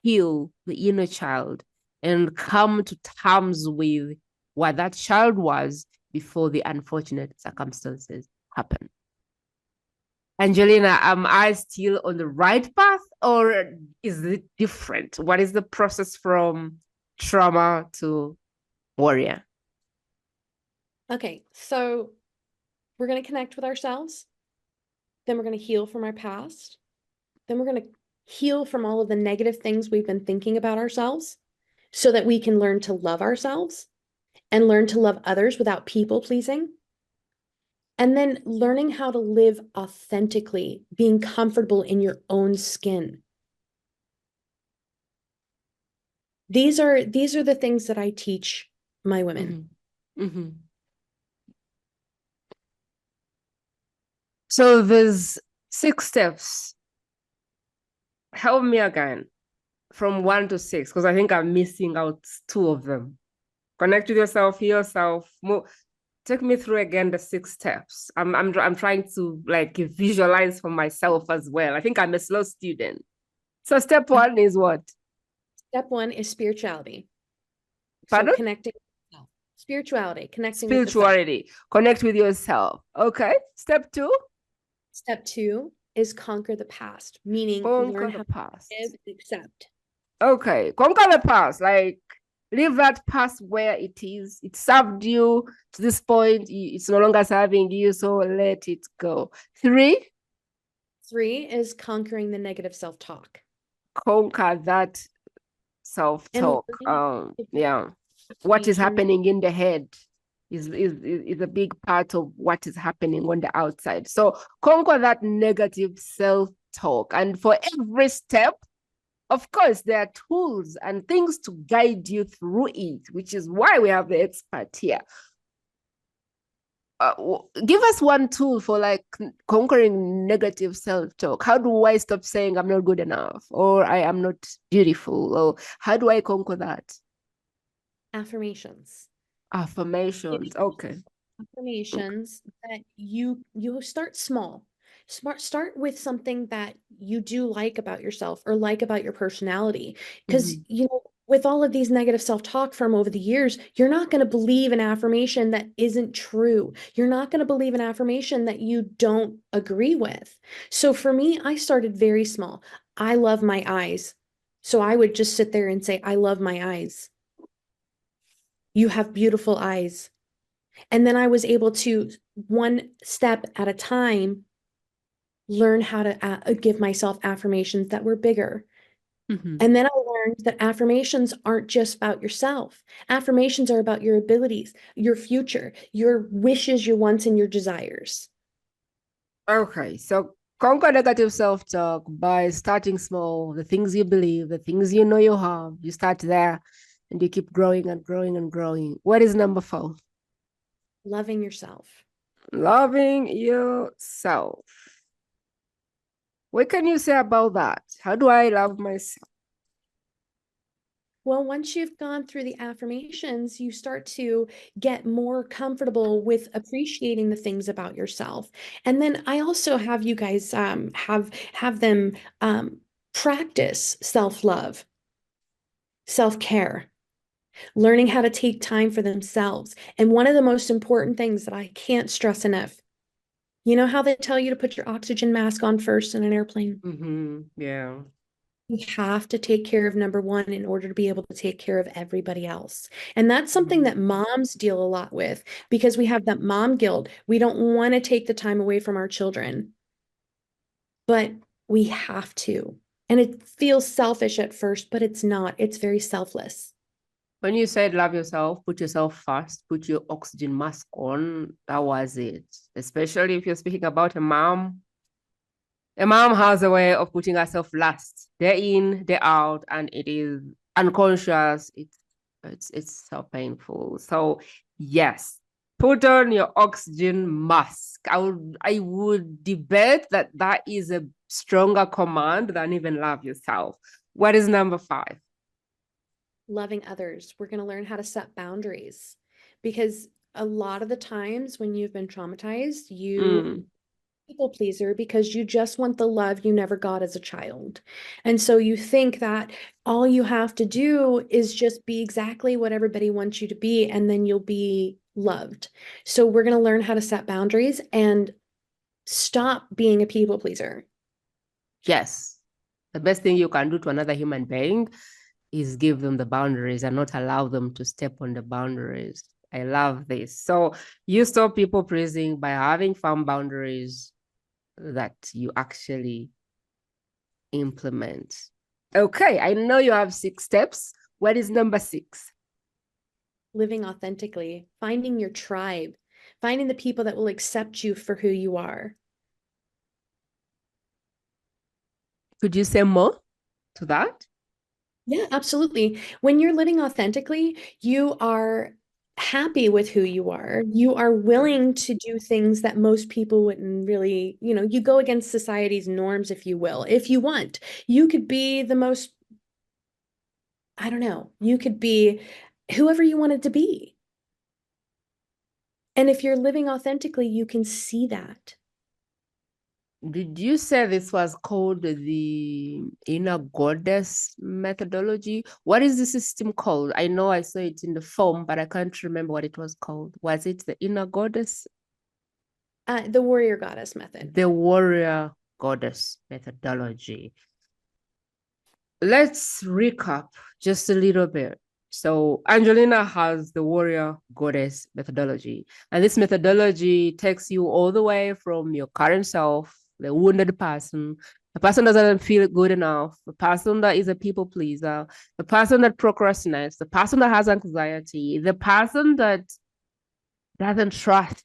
heal the inner child and come to terms with what that child was before the unfortunate circumstances happen. Angelina, am I still on the right path, or is it different? What is the process from trauma to warrior? Okay, so we're going to connect with ourselves. Then we're going to heal from our past. Then we're going to heal from all of the negative things we've been thinking about ourselves so that we can learn to love ourselves and learn to love others without people pleasing. And then learning how to live authentically, being comfortable in your own skin. These are the things that I teach my women. Mm-hmm. Mm-hmm. So there's 6 steps. Help me again from 1 to 6, because I think I'm missing out 2 of them. Connect with yourself, heal yourself. Take me through again the 6 steps. I'm trying to like visualize for myself as well. I think I'm a slow student. So step 1 is what? Step 1 is spirituality. Pardon? So connecting with yourself. Spirituality, connecting Spirituality. with the self. Connect with yourself. Okay. Step 2. Step 2 is conquer the past, meaning Conquer learn the how past. to live and accept. Okay. Conquer the past. Like, leave that past where it is. It served you to this point. It's no longer serving you. So let it go. 3. 3 is conquering the negative self-talk. Conquer that self-talk. Yeah. What is happening in the head is a big part of what is happening on the outside. So conquer that negative self-talk. And for every step, of course, there are tools and things to guide you through it, which is why we have the expert here. Give us one tool for like conquering negative self-talk. How do I stop saying I'm not good enough, or I am not beautiful, or how do I conquer that? Affirmations. Affirmations. Okay. Affirmations that you start small. Start with something that you do like about yourself or like about your personality. Because, with all of these negative self-talk from over the years, you're not going to believe an affirmation that isn't true. You're not going to believe an affirmation that you don't agree with. So for me, I started very small. I love my eyes. So I would just sit there and say, I love my eyes. You have beautiful eyes. And then I was able to, one step at a time, learn how to give myself affirmations that were bigger. And then I learned that affirmations aren't just about yourself. Affirmations are about your abilities, your future, your wishes, your wants, and your desires. Okay, so conquer negative self-talk by starting small, the things you believe, the things you know you have. You start there. and you keep growing and growing and growing. What is number 4? Loving yourself. Loving yourself. What can you say about that? How do I love myself? Well, once you've gone through the affirmations, you start to get more comfortable with appreciating the things about yourself. And then I also have you guys have them practice self-love, self-care, learning how to take time for themselves. And one of the most important things that I can't stress enough, you know how they tell you to put your oxygen mask on first in an airplane? Yeah. You have to take care of number one in order to be able to take care of everybody else. And that's something that moms deal a lot with because we have that mom guilt. We don't want to take the time away from our children, but we have to. And it feels selfish at first, but it's not. It's very selfless. When you said love yourself, put yourself first, put your oxygen mask on, that was it. Especially if you're speaking about a mom. A mom has a way of putting herself last. They're in, they're out, and it is unconscious. It's so painful. So yes, put on your oxygen mask. I would debate that that is a stronger command than even love yourself. What is number 5? Loving others. We're going to learn how to set boundaries because a lot of the times when you've been traumatized, you people pleaser because you just want the love you never got as a child. And so you think that all you have to do is just be exactly what everybody wants you to be, and then you'll be loved. So we're going to learn how to set boundaries and stop being a people pleaser. Yes. The best thing you can do to another human being is give them the boundaries and not allow them to step on the boundaries. I love this. So you stop people pleasing by having firm boundaries that you actually implement. Okay, I know you have 6 steps. What is number 6? Living authentically, finding your tribe, finding the people that will accept you for who you are. Could you say more to that? Yeah, absolutely. When you're living authentically, you are happy with who you are. You are willing to do things that most people wouldn't really, you go against society's norms, if you will. If you want, you could be the most, I don't know, you could be whoever you wanted to be. And if you're living authentically, you can see that. Did you say this was called the inner goddess methodology? What is the system called? I know I saw it in the form, but I can't remember what it was called. Was it the inner goddess? The warrior goddess method. The warrior goddess methodology. Let's recap just a little bit. So Angelina has the warrior goddess methodology. And this methodology takes you all the way from your current self, the wounded person, the person that doesn't feel good enough, the person that is a people pleaser, the person that procrastinates, the person that has anxiety, the person that doesn't trust,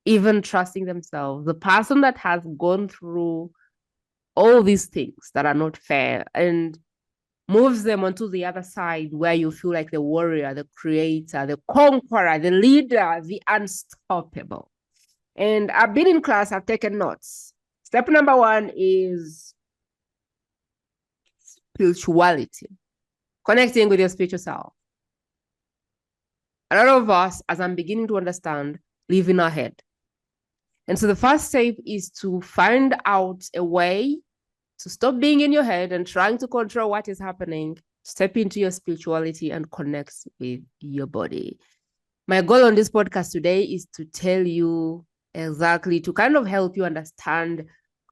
even trusting themselves, the person that has gone through all these things that are not fair and moves them onto the other side where you feel like the warrior, the creator, the conqueror, the leader, the unstoppable. And I've been in class, I've taken notes. Step number 1 is spirituality, connecting with your spiritual self. A lot of us, as I'm beginning to understand, live in our head. And so the first step is to find out a way to stop being in your head and trying to control what is happening. Step into your spirituality and connect with your body. My goal on this podcast today is to tell you exactly, to kind of help you understand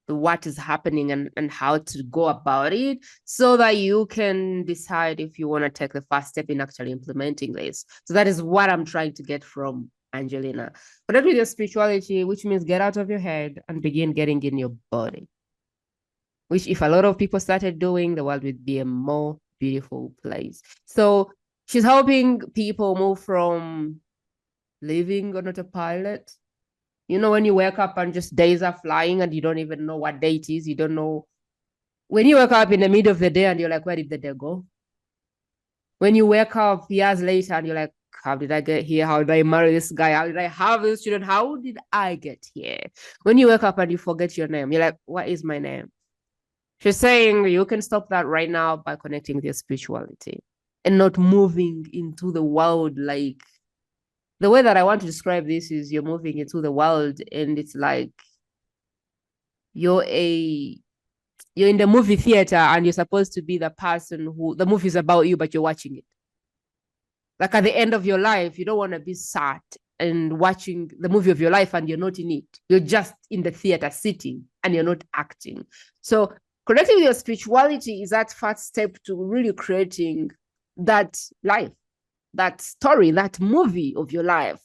what is happening and how to go about it so that you can decide if you want to take the first step in actually implementing this. So that is what I'm trying to get from Angelina. Connect with your spirituality, which means get out of your head and begin getting in your body. Which if a lot of people started doing, the world would be a more beautiful place. So she's helping people move from living on autopilot. You know, when you wake up and just days are flying and you don't even know what day it is, you don't know. When you wake up in the middle of the day and you're like, where did the day go? When you wake up years later and you're like, how did I get here? How did I marry this guy? How did I have this children? How did I get here? When you wake up and you forget your name, you're like, what is my name? She's saying you can stop that right now by connecting with your spirituality and not moving into the world. Like, the way that I want to describe this is you're moving into the world and it's like you're in the movie theater and you're supposed to be the person who the movie is about you, but you're watching it. Like at the end of your life, you don't want to be sat and watching the movie of your life and you're not in it. You're just in the theater sitting and you're not acting. So connecting with your spirituality is that first step to really creating that life, that story, that movie of your life.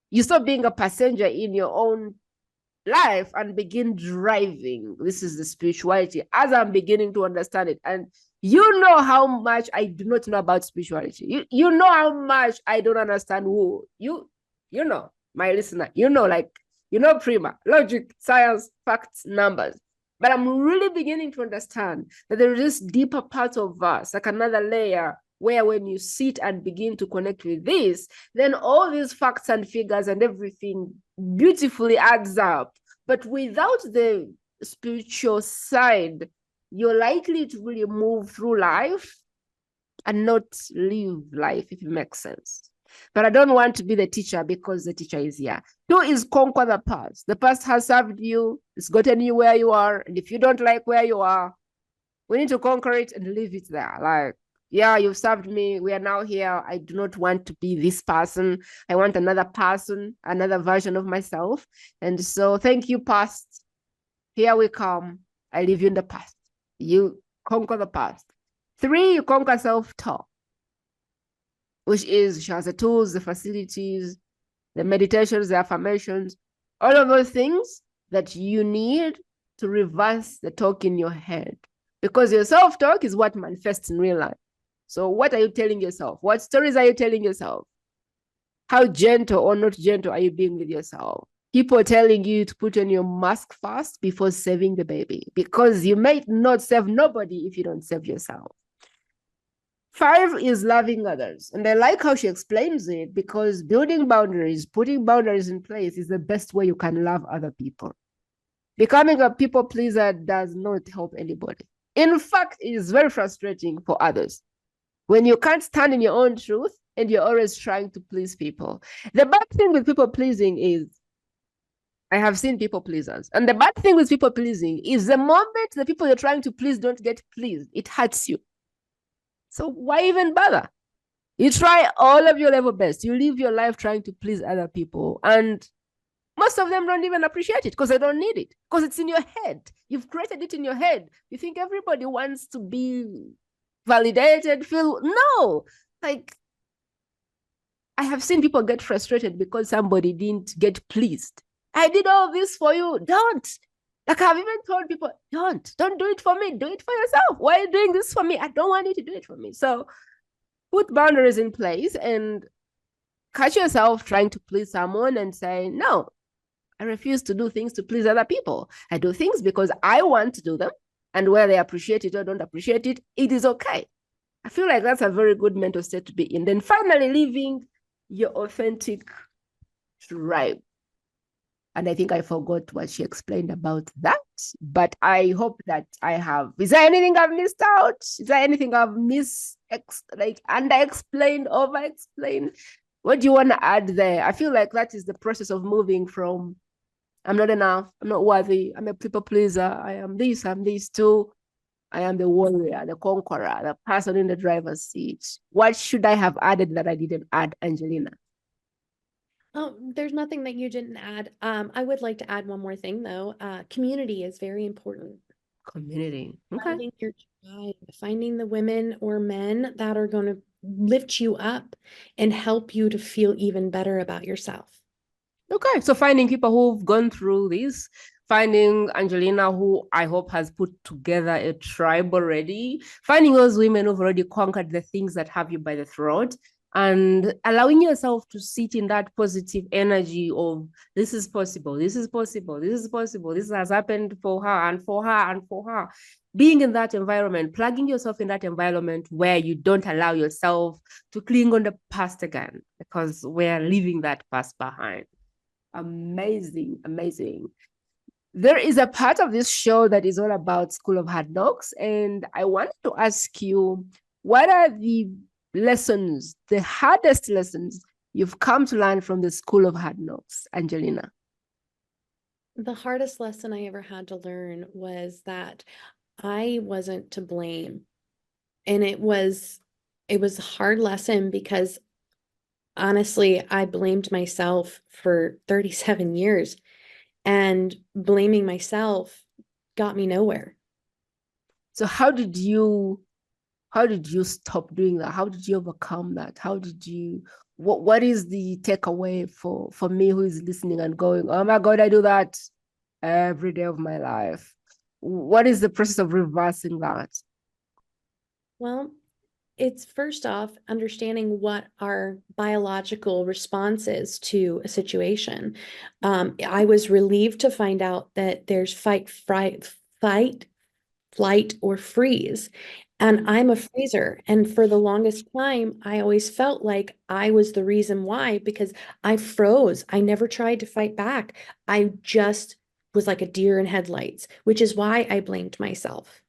You stop being a passenger in your own life and begin driving. This is the spirituality as I'm beginning to understand it. And you know how much I do not know about spirituality. You know how much I don't understand who. You know, my listener, prima, logic, science, facts, numbers. But I'm really beginning to understand that there is this deeper part of us, like another layer, where when you sit and begin to connect with this, then all these facts and figures and everything beautifully adds up. But without the spiritual side, you're likely to really move through life and not live life, if it makes sense. But I don't want to be the teacher because the teacher is here. Two is conquer the past. The past has served you, it's gotten you where you are. And if you don't like where you are, we need to conquer it and leave it there. Like, yeah, you've served me. We are now here. I do not want to be this person. I want another person, another version of myself. And so thank you, past. Here we come. I leave you in the past. You conquer the past. 3, you conquer self-talk, which is she has the tools, the facilities, the meditations, the affirmations, all of those things that you need to reverse the talk in your head. Because your self-talk is what manifests in real life. So what are you telling yourself? What stories are you telling yourself? How gentle or not gentle are you being with yourself? People telling you to put on your mask first before saving the baby, because you might not save nobody if you don't save yourself. 5 is loving others. And I like how she explains it, because building boundaries, putting boundaries in place is the best way you can love other people. Becoming a people pleaser does not help anybody. In fact, it is very frustrating for others when you can't stand in your own truth and you're always trying to please people. The bad thing with people pleasing is, I have seen people pleasers. And the bad thing with people pleasing is the moment the people you're trying to please don't get pleased, it hurts you. So why even bother? You try all of your level best. You live your life trying to please other people. And most of them don't even appreciate it because they don't need it, because it's in your head. You've created it in your head. You think everybody wants to be validated, feel, no. Like, I have seen people get frustrated because somebody didn't get pleased. I did all this for you. Don't. Like, I've even told people, don't do it for me. Do it for yourself. Why are you doing this for me? I don't want you to do it for me. So put boundaries in place and catch yourself trying to please someone and say, no, I refuse to do things to please other people. I do things because I want to do them. And whether they appreciate it or don't appreciate it, it is okay. I feel like that's a very good mental state to be in. Then finally, living your authentic tribe. And I think I forgot what she explained about that, but I hope that I have. Is there anything I've missed out? Is there anything I've under-explained, over-explained? What do you want to add there? I feel like that is the process of moving from I'm not enough, I'm not worthy, I'm a people pleaser, I am this, I'm this too. I am the warrior, the conqueror, the person in the driver's seat. What should I have added that I didn't add, Angelina? Oh, there's nothing that you didn't add. I would like to add one more thing though. Community is very important. Community. Okay. Finding your tribe, finding the women or men that are going to lift you up and help you to feel even better about yourself. Okay, so finding people who've gone through this, finding Angelina, who I hope has put together a tribe already, finding those women who've already conquered the things that have you by the throat, and allowing yourself to sit in that positive energy of this is possible, this is possible, this is possible, this has happened for her and for her and for her. Being in that environment, plugging yourself in that environment where you don't allow yourself to cling on the past again, because we're leaving that past behind. Amazing, amazing. There is a part of this show that is all about School of Hard Knocks, and I wanted to ask you, what are the lessons, the hardest lessons you've come to learn from the School of Hard Knocks, Angelina? The hardest lesson I ever had to learn was that I wasn't to blame. And it was a hard lesson because honestly, I blamed myself for 37 years, and blaming myself got me nowhere. So how did you stop doing that? How did you overcome that? How did you what is the takeaway for me who is listening and going, oh my God, I do that every day of my life? What is the process of reversing that? Well, it's first off understanding what our biological response is to a situation. I was relieved to find out that there's fight, flight, or freeze. And I'm a freezer. And for the longest time, I always felt like I was the reason why, because I froze. I never tried to fight back. I just was like a deer in headlights, which is why I blamed myself.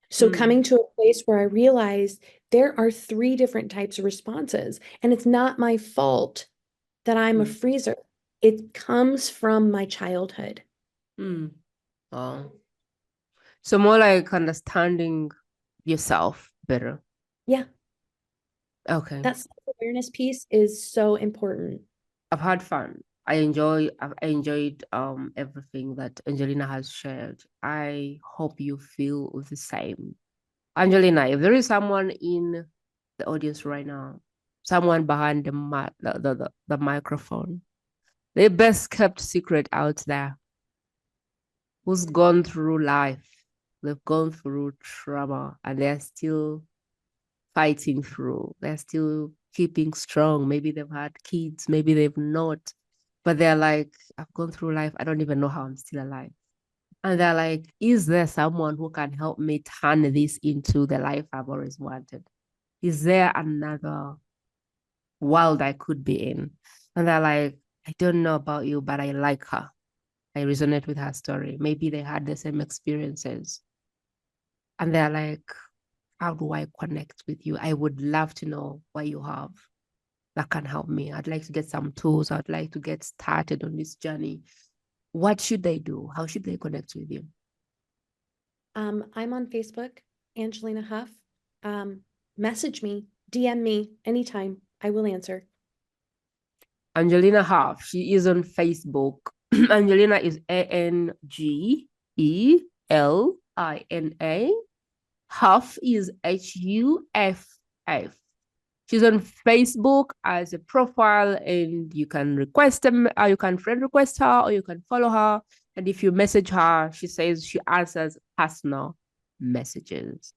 So Mm, coming to a place where I realized there are three different types of responses, and it's not my fault that I'm a mm, freezer. It comes from my childhood. mm. Oh. So more like understanding yourself better. Yeah, Okay. that self-awareness piece is so important. I've had fun. I enjoyed everything that Angelina has shared. I hope you feel the same. Angelina, if there is someone in the audience right now, someone behind the microphone, the best kept secret out there, who's gone through life, they've gone through trauma, and they're still fighting through. They're still keeping strong. Maybe they've had kids, maybe they've not, but they're like, I've gone through life. I don't even know how I'm still alive. And they're like, is there someone who can help me turn this into the life I've always wanted? Is there another world I could be in? And they're like, I don't know about you, but I like her. I resonate with her story. Maybe they had the same experiences. And they're like, how do I connect with you? I would love to know what you have that can help me. I'd like to get some tools. I'd like to get started on this journey. What should they do? How should they connect with you? I'm on Facebook, Angelina Huff. Um, Message me, DM me anytime. I will answer. Angelina Huff. She is on Facebook. Angelina is Angelina. Huff is Huff. She's on Facebook as a profile, and you can request them, you can friend request her, or you can follow her. And if you message her, she says she answers personal messages.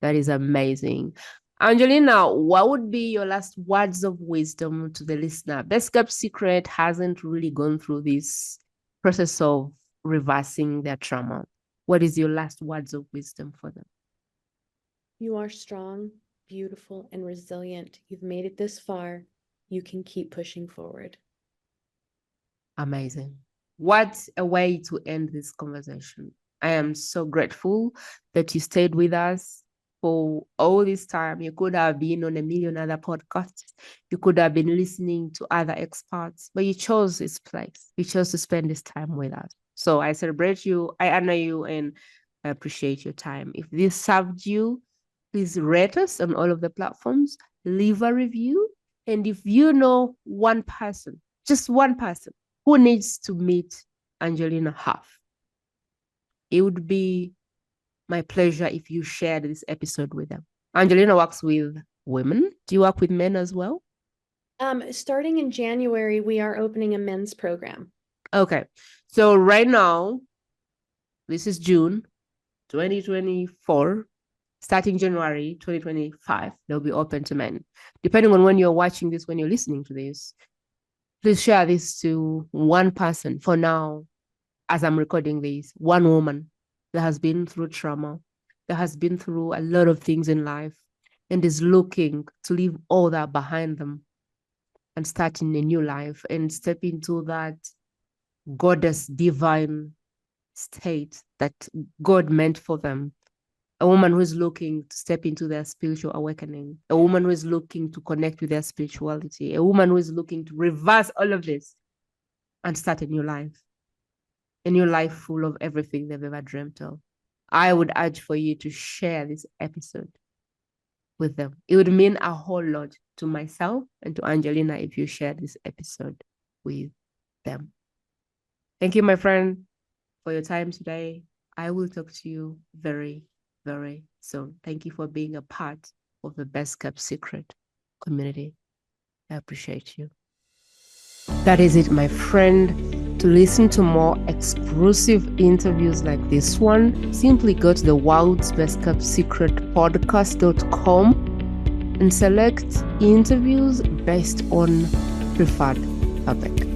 That is amazing. Angelina, what would be your last words of wisdom to the listener? Best Kept Secret hasn't really gone through this process of reversing their trauma. What is your last words of wisdom for them? You are strong, beautiful, and resilient. You've made it this far. You can keep pushing forward. Amazing. What a way to end this conversation. I am so grateful that you stayed with us for all this time. You could have been on a million other podcasts. You could have been listening to other experts, but you chose this place. You chose to spend this time with us. So I celebrate you, I honor you, and I appreciate your time. If this served you, please rate us on all of the platforms, leave a review. And if you know one person, just one person, who needs to meet Angelina Huff, it would be my pleasure if you shared this episode with them. Angelina works with women. Do you work with men as well? Starting in January, we are opening a men's program. Okay. So right now, this is June 2024. Starting January 2025, they'll be open to men. Depending on when you're watching this, when you're listening to this, please share this to one person for now, as I'm recording this, one woman that has been through trauma, that has been through a lot of things in life, and is looking to leave all that behind them and starting a new life and step into that goddess divine state that God meant for them. A woman who is looking to step into their spiritual awakening, a woman who is looking to connect with their spirituality, a woman who is looking to reverse all of this and start a new life full of everything they've ever dreamt of. I would urge for you to share this episode with them. It would mean a whole lot to myself and to Angelina if you share this episode with them. Thank you, my friend, for your time today. I will talk to you very, very soon. Thank you for being a part of the Best Kept Secret community. I appreciate you. That is it, my friend. To listen to more exclusive interviews like this one, simply go to the World's Best Kept Secret podcast.com and select interviews based on preferred topic.